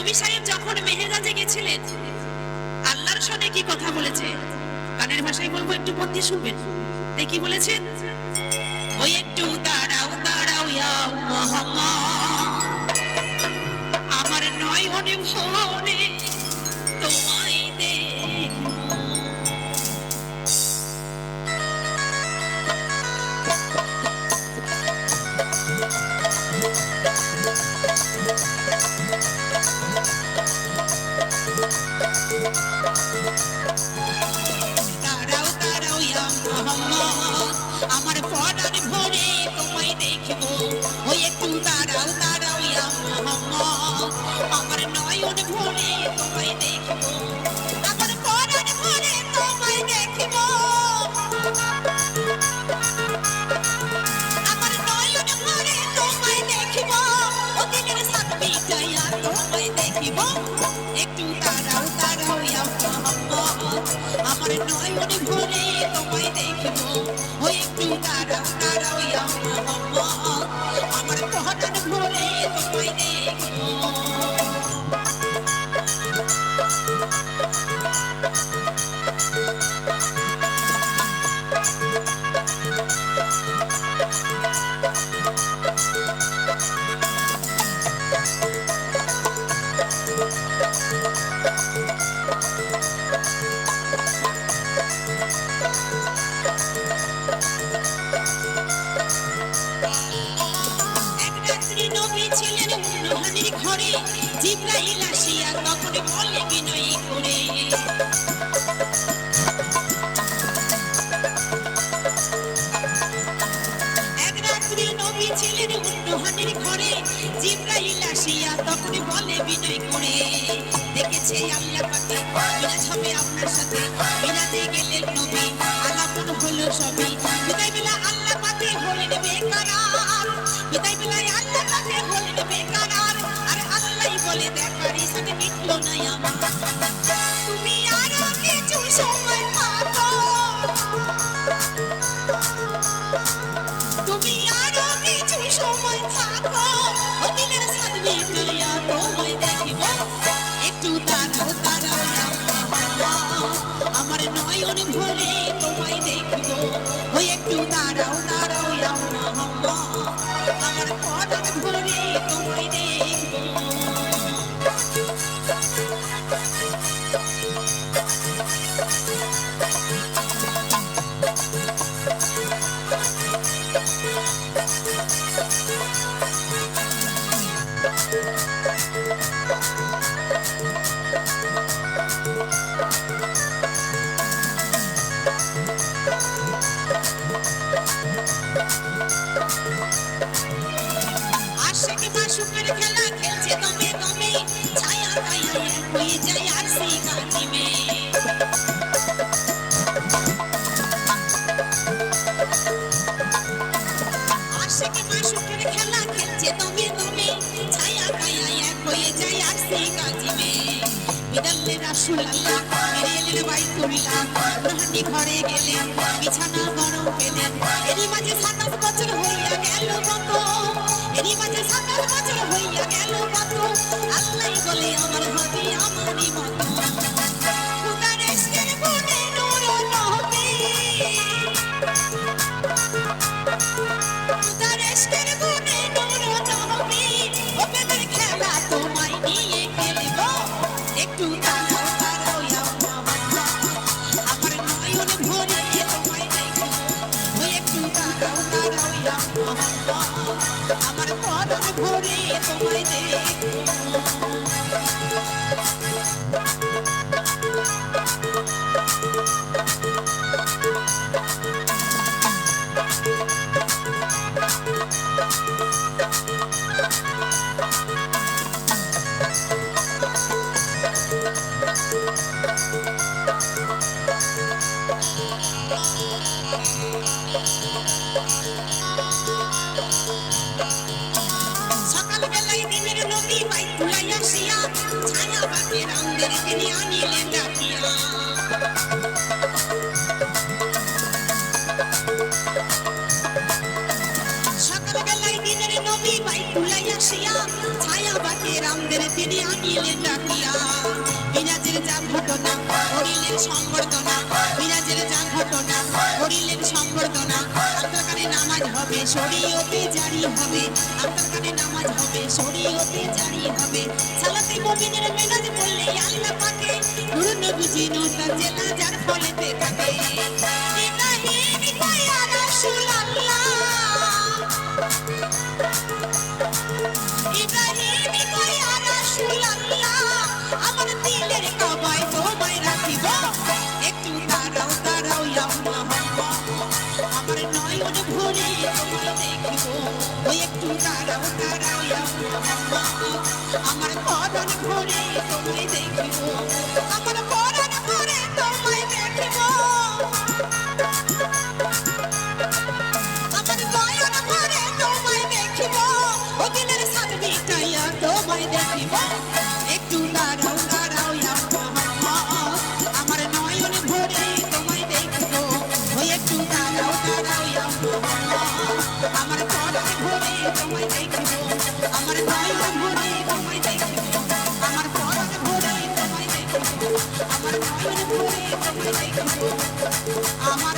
নবী সাহেব যখন মেহেরাজে গেছিলেন আল্লাহর সাথে কি কথা বলেছে গানের ভাষায় বলবো, একটু মন দিয়ে শুনবেন। কি বলেছেন? ওই একটু দাঁড়াও দাঁড়াও ইয়া মুহাম্মদ, আমার নয়নে ভরে তোমায় দেখবো। দাঁড়াও দাঁড়াও ইয়া মুহাম্মদ, আমার পরাণ ভরে তোমায় দেখবো। ওই একটু দাঁড়াও দাঁড়াও ইয়া মুহাম্মদ, আমার নয়ন ভরে তোমায় দেখবো, আমার পরাণ ভরে তোমায় দেখবো, আমার নয়ন ভরে তোমায় দেখবো, ও দিনের সাথ মিটাইয়া তোমায় দেখবো। একটু দাঁড়াও দাঁড়াও ইয়া মুহাম্মদ, আমার নয়ন ভরে তোমায় দেখবো। ও একটু দাঁড়াও দাঁড়াও ইয়া মুহাম্মদ, আমার পরাণ ভরে তোমায় দেখবো। এক রাত্রি নবী ছিলেন উন্নহানির ঘরে, জিবরাইল আসিয়া তখন বলে বিনয়ী করে, এক রাত্রি নবী ছিলেন উন্নহানির ঘরে, জিবরাইল আসিয়া তখন বলে বিনয় করে, দেখেছে আল্লাহ পাকে মিরাজ হবে আপনার সাথে, মিরাজে গেলেন নবী আলাপন হলো সবই, বিদায় বেলা আল্লাহ পাকে হলেন বেকারার, বিদায় বেলায় আল্লাহ পাকে হলেন বেকারার, আর আল্লাহই বলে দেখার সাথে মিটলো না আমার, তুমি আরো কিছু সময় থাকো, তুমি আরো কিছু সময় থাকো, ও দিনের সাথ মিটাইয়া তোমায় দেখবো। একটু দাঁড়াও দাঁড়াও ইয়া মুহাম্মদ, আমার নয়ন ভরে তোমায় দেখবো। ওই একটু দাঁড়াও দাঁড়াও ইয়া মুহাম্মদ, আমার পরাণ ভরে তোমায় দেখবো। আশিক মাশুকের খেলা খেলছে দমে দমে, ছায়া ছায়া এক হয়ে যায় আরশি গানিমে, আশিক মাশুকের খেলা খেলছে দমে দমে, ছায়া ছায়া এক হয়ে যায় আরশি গানিমে, বিদাল্লে রাসূলুল্লাহ মেরে এলেন বাইতুল্লাহ, রুহানি ঘরে গেলেন বিছানা গরম পেলেন, এরই মাঝে 27 বছর হইয়া গেল কত, এরই মাঝে 27 বছর হইয়া গেল কত, আল্লাহই বলে আমার হবে আমারই মতো, খোদার ইশকের গুণে নূর নবী, খোদার ইশকের গুণে নূর নবী, ও বেদের খেলা তোমায় নিয়ে খেলবো। একটু দাঁড়াও দাঁড়াও ইয়া মুহাম্মদ, আমার নয়ন ভরে তোমায় দেখবো। ওই একটু দাঁড়াও দাঁড়াও ইয়া মুহাম্মদ, আমার পরাণ ভরে তোমায় দেখবো। সকালবেলায় দিনের নবী বাইতুল্লাহ আসিয়া, ছায়া বাগে রামদের তিনি আনিলেন ডাকিয়া, সকালবেলায় দিনের নবী বাইতুল্লাহ আসিয়া, ছায়া বাগে রাম আনন্দের তিনি আনিলেন ডাকিয়া বিরাজের যা ঘটনা করিলেন সংবর্ধনা বিরাজের যা ঘটনা করিলেন সংবর্ধনা আপনার কানে নামাজ হবে শরীয়তে জারি হবে আপনার কানে নামাজ হবে শরীয়তে জারি হবে সালাতে মুমিনের মেরাজ বললে আল্লাহ পাকে নূর নবীজি নূর জেলা যার ফলেতে থাকে ইব্রাহিম ইয়া রাসূলুল্লাহ ইব্রাহিম ইয়া রাসূলুল্লাহ আমার দিলের কাবায় তোমায় রাখিব একটু দাঁড়াও দাঁড়াও ইয়া মুহাম্মদ আমার নয়ন ভরে তোমায় দেখিব ওই একটু দাঁড়াও দাঁড়াও ইয়া মুহাম্মদ আমার পরাণ ভরে তোমায় দেখিব আমার পরাণ ভরে তোমায় দেখিব আমার নয়ন ভরে তোমায় দেখিব ও দিলের সাথ মিটাইয়া তোমায় দেখিব একটু দাঁড়াও দাঁড়াও ইয়া মুহাম্মদ আমার নয়ন ভরে তোমায় দেখিব ওই একটু দাঁড়াও দাঁড়াও ইয়া মুহাম্মদ আমার পরাণ ভরে তোমায় দেখিব আমার নয়ন ভরে তোমায় দেখিব আমার পরাণ ভরে তোমায় দেখিব আমার নয়ন ভরে তোমায় দেখিব আমার